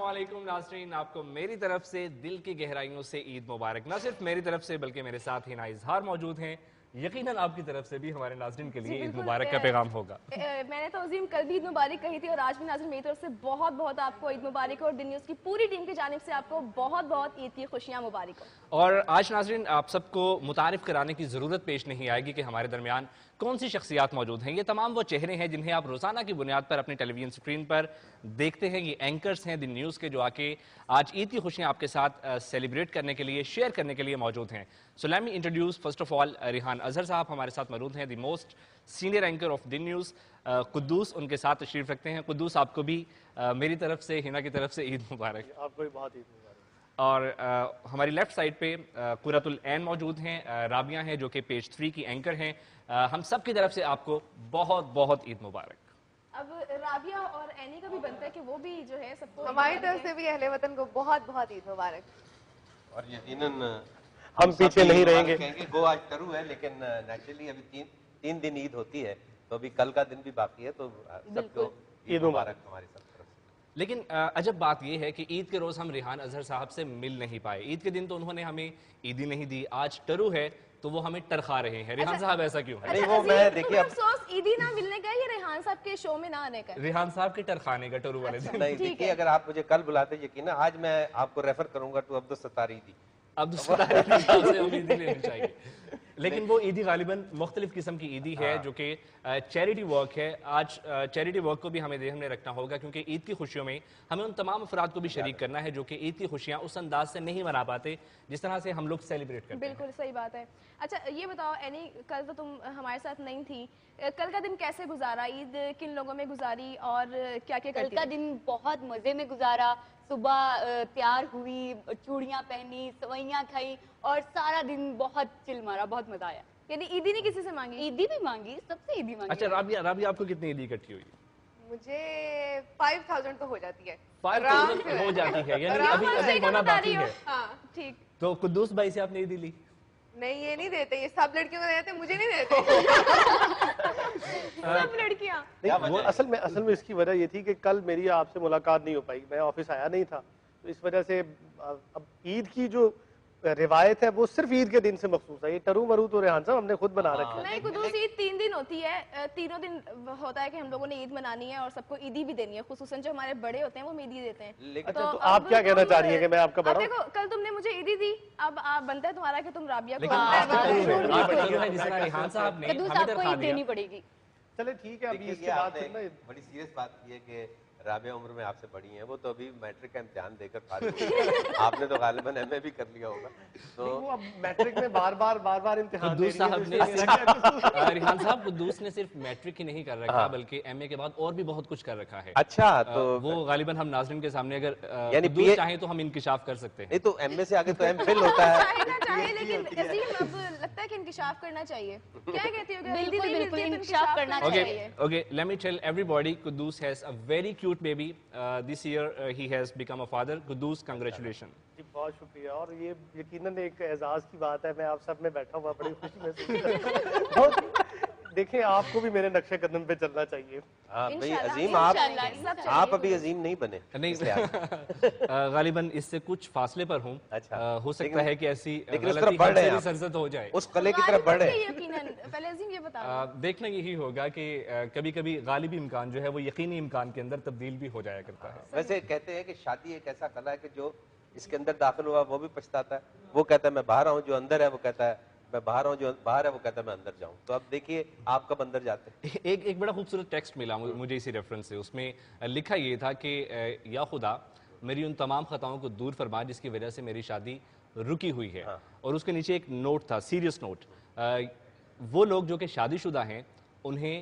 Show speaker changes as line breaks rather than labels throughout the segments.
अस्सलामुअलैकुम नाज़रीन, आपको मेरी तरफ से दिल की गहराइयों से ईद मुबारक। ना सिर्फ मेरी तरफ से बल्कि मेरे साथ हिना इजहार मौजूद हैं। यकीनन आपकी तरफ से भी हमारे नाज़रीन के लिए ईद मुबारक का पैगाम होगा।
मैंने तो अजीम कल भी ईद मुबारक कही थी और आज भी नाज़रीन मेरी तरफ से बहुत बहुत आपको ईद मुबारक हो और दिन न्यूज़ की पूरी टीम की जानिब से आपको बहुत बहुत ईद की खुशियाँ मुबारक हो।
और आज नाज़रीन आप सबको मुतारिफ कराने की ज़रूरत पेश नहीं आएगी कि हमारे दरमियान कौन सी शख्सियात मौजूद हैं। ये तमाम वो चेहरे हैं जिन्हें आप रोज़ाना की बुनियाद पर अपनी टेलीविजन स्क्रीन पर देखते हैं। ये एंकर्स हैं दिन न्यूज़ के जो आके आज ईद की खुशियाँ आपके साथ सेलिब्रेट करने के लिए, शेयर करने के लिए मौजूद हैं। So let me introduce first of all Rihan Azhar साहब हमारे साथ मौजूद हैं, the most senior anchor of दिन न्यूज़। कुद्दूस उनके साथ तशरीफ रखते हैं। कुद्दूस आपको भी मेरी तरफ से, हिना की तरफ से ईद मुबारक।
आपको भी बहुत ईद मुबारक।
और हमारी लेफ्ट साइड पे कुरतुल ऐन मौजूद हैं, राबिया हैं जो कि पेज 3 की एंकर हैं। हम सब की तरफ से आपको बहुत बहुत ईद मुबारक।
अब राबिया और एनी का भी बनता है कि वो भी जो है सबको
हमारी तरफ से भी अहले वतन को बहुत बहुत ईद मुबारक।
और यकीनन
हम पीछे नहीं रहेंगे।
कहेंगे गो आज टरू है, लेकिन नेचुरली अभी तीन दिन ईद होती है, तो अभी कल का दिन भी बाकी है, तो सबको ईद मुबारक हमारी सब तरफ से।
लेकिन अजब बात यह है कि ईद के रोज़ हम रिहान अजहर साहब से मिल नहीं पाए। ईद के दिन तो उन्होंने हमें ईदी नहीं दी, आज टरू है तो वो हमें टरखा रहे हैं। रिहान साहब ऐसा क्यों है?
नहीं, वो मैं देखिए अब
अफसोस ईदी ना मिलने का या रेहान साहब के शो में ना आने का।
रिहान साहब के टरखाने का टरू वाले दिन।
नहीं, देखिए अगर आप मुझे कल बुलाते, यकीन आज मैं आपको रेफर करूंगा टू अब्दुल सत्तार ईदी।
अब से हम ईदी लेनी चाहिए। लेकिन वो ईदी गालिबन मुख्तलिफ किस्म की ईदी है जो कि चैरिटी वर्क है। आज चैरिटी वर्क को भी हमें ध्यान में रखना होगा क्योंकि ईद की खुशियों में हमें उन तमाम अफराद को भी शरीक करना है जो कि ईद की खुशियाँ उस अंदाज से नहीं मना पाते जिस तरह से हम लोग सेलिब्रेट करते हैं।
बिल्कुल सही बात है। अच्छा ये बताओ एनी, कल तो तुम हमारे साथ नहीं थी, कल का दिन कैसे गुजारा, ईद किन लोगों में गुजारी और क्या क्या
कल का दिन बहुत मजे में गुजारा। सुबह तैयार हुई, चूड़ियाँ पहनी, सवैयाँ खाई और सारा दिन बहुत चिल मारा, बहुत मजा आया।
यानी ईदी नहीं किसी से मांगी?
ईदी भी मांगी, सबसे ईदी मांगी।
अच्छा राबिया आपको कितनी ईदी इकट्ठी हुई?
मुझे 5000 तो हो जाती है।
5000 हो जाती है, यानी अभी होना बाकी है।
हाँ
ठीक।
तो कुद्दूस भाई से आपने ईदी ली?
नहीं, ये नहीं देते, ये सब लड़कियों को देते, मुझे नहीं देते।
सब लड़कियां।
नहीं, वो असल में इसकी वजह ये थी कि कल मेरी आपसे मुलाकात नहीं हो पाई, मैं ऑफिस आया नहीं था, तो इस वजह से अब ईद की जो रिवायत है वो सिर्फ ईद के दिन से मखसूस है। ये टरू मरू तो रेहान साहब हमने खुद बना रखे।
नहीं कुद्दूस, ईद 3 दिन होती है, तीनों दिन होता है कि हम लोगों ने ईद मनानी है और सबको ईदी भी देनी है, खुसूसन जो हमारे बड़े होते हैं वो ईदी देते हैं।
लेकिन
तो आप क्या कहना चाह रही है कि मैं आपका बड़ा?
देखो कल तुमने मुझे ईदी दी, अब आप बनता है तुम्हारा कि तुम राबिया को
लेकिन आज तो टरू है जिस तरह रिहान साहब ने
कद्दूस
हमें
आपको
टरखा
ईद देनी
दिया।
पड़ेगी।
चले ठीक है, अभी
देखिए,
इसके
ये
बाद
आपने
फिर ना
एक बड़ी सीरियस बात की है कि राबिया उम्र में आपसे बड़ी हैं, वो तो अभी मैट्रिक का इम्तिहान देकर फारिग हुई। आपने तो गालिबन एमए भी कर लिया होगा, तो
वो अब मैट्रिक में बार-बार इम्तिहान दे
कुद्दूस
रही है,
साहब
तो
ने
इसलिए लग
रिहान साहब कुद्दूस ने सिर्फ मैट्रिक ही नहीं कर रखा बल्कि एमए के बाद और भी बहुत कुछ कर रखा है।
अच्छा तो
वो गालिबन हम नाज़रीन के सामने अगर
यानी
कुद्दूस
PA
चाहें तो हम इंकिशाफ कर सकते हैं।
नहीं, तो एमए से आगे तो एमफिल होता है।
चाहे ना चाहे, लेकिन अजीम अब लगता है कि इंकिशाफ करना चाहिए। क्या कहती हो?
बिल्कुल बिल्कुल इंकिशाफ करना चाहिए।
Okay, let me tell everybody, Quddus has a very cute baby. This year he has become a father. Quddus, congratulations.
जी बहुत शुक्रिया। और ये यकीनन एक एजाज की बात है, मैं आप सब में बैठा हुआ बड़ी खुशी महसूस कर रहा हूं। देखें, आपको भी मेरे नक्शे कदम पे चलना चाहिए।
हाँ भाई
इंशाल्लाह,
अजीम,
इंशाल्लाह,
आप अभी अजीम नहीं बने
नहीं गालिबन इससे कुछ फासले पर हूँ।
अच्छा।
हो सकता है कि ऐसी
लेकिन उस
गलती
तरफ बढ़ रहे हैं
हमसे भी
आप।
सरजद हो जाए।
उस कले की तरफ बढ़े।
यकीनन। पहले अजीम ये बताओ।
देखना यही होगा कि कभी कभी गालिबी इम्कान जो है वो यकीनी इम्कान के अंदर तब्दील भी हो जाया करता है।
वैसे कहते हैं कि शादी एक ऐसा कला है कि जो इसके अंदर दाखिल हुआ वो भी पछताता है, वो कहता है मैं बाहर आऊं, जो अंदर है वो कहता है मैं बाहर आऊं, जो बाहर है वो कहता है मैं अंदर जाऊं। तो अब देखिए आप कब अंदर जाते हैं।
एक बड़ा खूबसूरत टेक्स्ट मिला मुझे इसी रेफरेंस से। उसमें लिखा ये था कि या खुदा मेरी उन तमाम खताओं को दूर फरमा जिसकी वजह से मेरी शादी रुकी हुई है। और उसके नीचे एक नोट था, सीरियस नोट। वो लोग जो कि शादीशुदा हैं उन्हें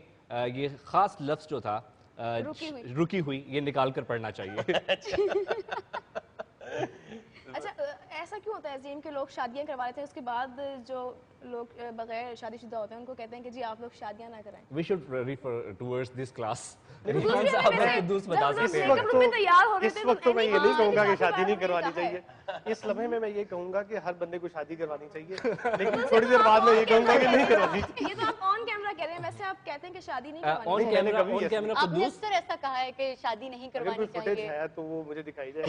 ये खास लफ्ज जो था रुकी हुई ये निकाल कर पढ़ना चाहिए।
अच्छा ऐसा क्यों होता है अजीम के लोग शादियां करवा लेते हैं उसके बाद जो लोग बगैर शादीशुदा होते हैं उनको कहते हैं कि जी आप लोग शादियां ना कराएं।
We should refer towards this class.
दूसरी
रिहान साहब
वजह
है
से
कुद्दूस बता
जब
सकते
हम
हैं।
makeup room में तैयार हो रहे थे
इस वक्त तो मैं ये नहीं कहूंगा कि शादी नहीं
बारे में
करवानी
कहा है।
चाहिए। इस लम्हे में मैं ये कहूंगा कि हर बंदे को शादी करवानी चाहिए, लेकिन थोड़ी देर बाद मैं ये कहूंगा कि नहीं करवानी चाहिए।
ये तो आप ऑन कैमरा कह रहे हैं, वैसे आप कहते हैं कि शादी नहीं
ऑन
करवानी
मैंने
कैमरा
कभी ऐसे
आपने
आपने
कुद्दूस
अक्सर ऐसा कहा है कि शादी नहीं
अगर
करवानी
कोई फुटेज
चाहिए।
है तो वो मुझे दिखाई जाए।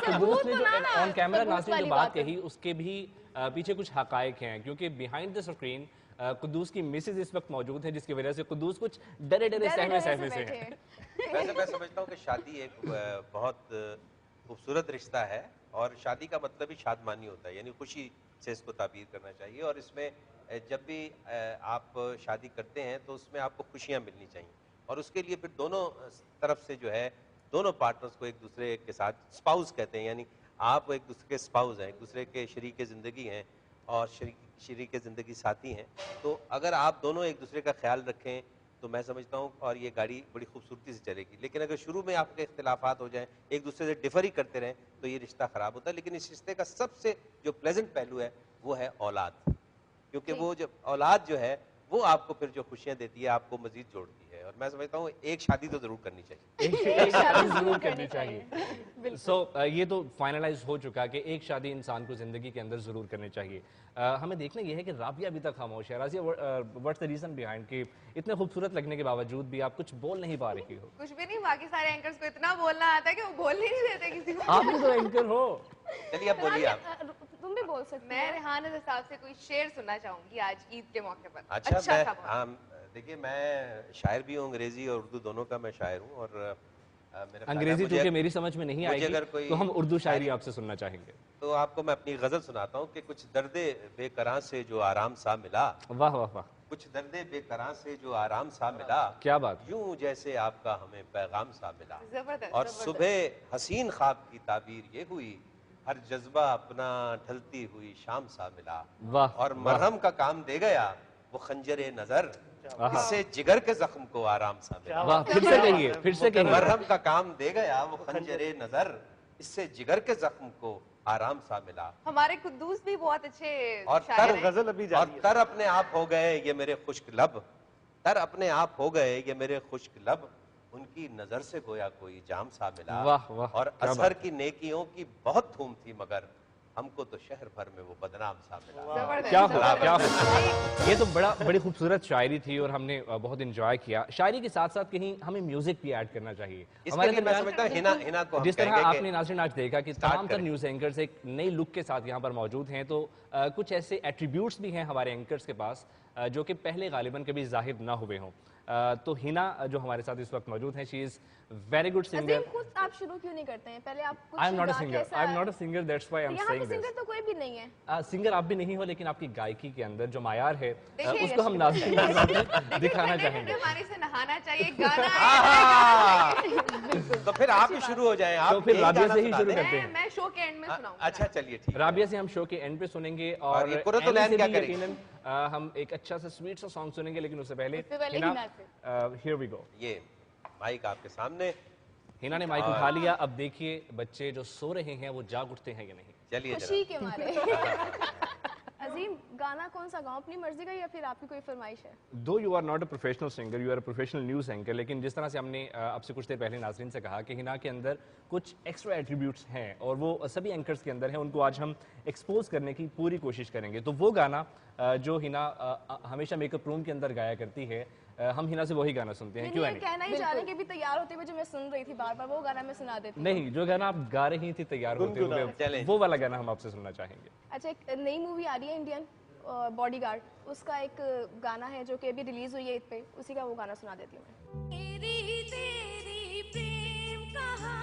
कुद्दूस ने जो ऑन कैमरा
सबूत
नाज़रीन जो
वाली
बात
बात है।
कही उसके भी पीछे कुछ हकायक हैं, क्योंकि बिहाइंड द स्क्रीन कुद्दूस की मिसेज इस वक्त मौजूद है, जिसकी वजह से कुद्दूस कुछ डरे डरे सहमे सहमे से
बैठे
हैं।
हैं।
वैसे मैं समझता हूँ कि शादी एक बहुत खूबसूरत रिश्ता है और शादी का मतलब ही शादमानी होता है, यानी खुशी से इसको ताबीर करना चाहिए। और इसमें जब भी आप शादी करते हैं तो उसमें आपको खुशियाँ मिलनी चाहिए और उसके लिए फिर दोनों तरफ से जो है दोनों पार्टनर्स को एक दूसरे के साथ स्पाउस कहते हैं, यानी आप एक दूसरे के स्पाउस हैं, एक दूसरे के शरीक ज़िंदगी हैं और शरीक ज़िंदगी साथी हैं। तो अगर आप दोनों एक दूसरे का ख्याल रखें तो मैं समझता हूँ और ये गाड़ी बड़ी खूबसूरती से चलेगी। लेकिन अगर शुरू में आपके इख्तिलाफात हो जाएं, एक दूसरे से डिफर ही करते रहें तो ये रिश्ता ख़राब होता है। लेकिन इस रिश्ते का सबसे जो प्लेजेंट पहलू है वो है औलाद, क्योंकि वो जब औलाद जो है वो आपको फिर जो खुशियाँ देती है आपको मजीद जोड़ती है। और मैं समझता हूँ एक शादी तो ज़रूर करनी चाहिए।
एक शादी जरूर करनी चाहिए। सो ये तो फाइनलाइज हो चुका कि एक शादी इंसान को जिंदगी के अंदर जरूर करनी चाहिए। हमें देखना यह है कि राबिया अभी तक खामोश है। राजिया, व्हाट्स द रीजन बिहाइंड कि इतने खूबसूरत लगने के बावजूद भी आप कुछ बोल नहीं पा रही हो?
कुछ भी नहीं, बाकी सारे एंकर्स को इतना बोलना आता है कि वो बोलने ही नहीं देते किसी को।
आप भी तो एंकर हो।
चलिए अब बोलिए आप।
तुम भी बोल सकते
मैं रेहान साहब से कोई शेर सुनना चाहूंगी आज ईद के मौके पर।
अच्छा मैं
था बहुत।
हाँ, देखिए मैं शायर भी हूँ, अंग्रेजी और उर्दू दोनों का मैं शायर हूँ। और मेरा ख्याल है
अंग्रेजी
मुझे-
चूंकि मेरी समझ में नहीं
मुझे
आएगी
अगर कोई
तो हम उर्दू शायरी आपसे सुनना चाहेंगे।
तो आपको मैं अपनी गजल सुनाता हूँ कि कुछ दर्दे बेकरां से जो आराम सा मिला,
वाह वाह वाह,
कुछ दर्दे बेकरां से जो आराम सा मिला,
क्या बात।
यूं जैसे आपका हमें पैगाम सा मिला।
जबरदस्त
और
जबरदस्त।
सुबह हसीन ख्वाब की ताबीर ये हुई, हर जज्बा अपना ढलती हुई शाम सा मिला।
वाह
और मरहम का काम दे गया वो खंजरे नजर, इससे जिगर के जख्म को आराम सा मिला।
वाह, फिर से कहिए, फिर से कहिए।
मरहम का काम दे गया वो खंजरे नजर, इससे जिगर के जख्म को आराम सा मिला।
हमारे कुद्दूस भी बहुत अच्छे
और
शायर
तर
हैं।
गजल अभी
और
जारी है।
तर अपने आप हो गए ये मेरे खुश्क लब, तर अपने आप हो गए ये मेरे खुश्क लब, उनकी नजर से गोया कोई जाम सा मिला।
वाह, वाह,
और
क्या
असहर की नेकियों की बहुत धूम थी मगर हमको तो शहर भर में वो बदनाम सा मिला।
जबरदस्त,
क्या हो
जबरदस्त।
क्या हो। ये तो बड़ी खूबसूरत शायरी थी और हमने बहुत इंजॉय किया। शायरी के साथ साथ कहीं हमें म्यूजिक भी ऐड करना चाहिए।
इसके लिए मैं
दरमियान
समझता हूँ हिना को हम
जिस तरह
कहेंगे कि
आपने नाज़रीन आज देखा कि
स्टार्ट
तमाम तर
करें।
न्यूज़ एंकर्स एक नई लुक के साथ यहाँ पर मौजूद हैं, तो कुछ ऐसे एट्रीब्यूट्स भी हैं हमारे एंकर्स के पास जो कि पहले गालिबन कभी जाहिर ना हुए हों। तो हिना जो हमारे साथ इस वक्त मौजूद हैं, शी इज़ वेरी गुड
अजीम,
सिंगर।
खुद आप शुरू क्यों नहीं करते हैं? पहले आप कुछ
आई एम नॉट अ
गा के
सिंगर,
ऐसा-
I am not a singer, that's why I am
यहाँ
सेइंग
पे
दिस।
सिंगर तो कोई भी नहीं है।
सिंगर आप भी नहीं हो, लेकिन आपकी गायकी के अंदर जो मायार है
देखिए
उसको हम नाज़रीन के सामने दिखाना चाहेंगे।
हमारे से नहाना चाहिए, गाना
आहा! तो फिर आप ही शुरू हो जाएं। आप
तो फिर
एक
राबिया
गाना
से ही
सुना
शुरू
दें।
करते हैं।
मैं शो के एंड में सुनाऊंगा।
अच्छा चलिए ठीक है।
राबिया से हम शो के एंड पे सुनेंगे और
ये कुर्रतुल
एंड
ऐन
से
क्या
भी
करेंगे?
यकीनन हम एक अच्छा सा स्वीट सा सॉन्ग सुनेंगे, लेकिन उससे पहले
उससे पहले हिना से।
Here we go.
ये माइक आपके सामने,
हिना ने माइक उठा लिया। अब देखिए बच्चे जो सो रहे हैं वो जाग उठते हैं या नहीं।
चलिए
खुशी
जरा।
के मारे। अजीम, गाना कौन सा गाऊं? अपनी मर्जी का या फिर आपकी कोई फरमाइश है?
Though you are not a professional singer, you are a professional news anchor, लेकिन जिस तरह से हमने आपसे कुछ देर पहले नाजरीन से कहा कि हिना के अंदर कुछ एक्स्ट्रा एट्रीब्यूट्स हैं और वो सभी एंकर्स के अंदर हैं, उनको आज हम एक्सपोज करने की पूरी कोशिश करेंगे। तो वो गाना जो हिना हमेशा मेकअप रूम के अंदर गाया करती है, हम हिना से वही गाना सुनते हैं। क्यों
ये
नहीं?
कहना ही चाह रहे कि भी तैयार होते हुए जो मैं सुन रही थी बार बार, वो गाना मैं सुना देती हूँ।
नहीं, जो गाना आप गा रही थी तैयार होते हुए,
चलें।
वो वाला गाना हम आपसे सुनना चाहेंगे।
अच्छा, एक नई मूवी आ रही है इंडियन, बॉडीगार्ड, उसका एक गाना है जो कि अभी रिलीज हुई है ईद पे, उसी का वो गाना सुना देती हूँ मैं।
तेरी तेरी प्रेम कहानी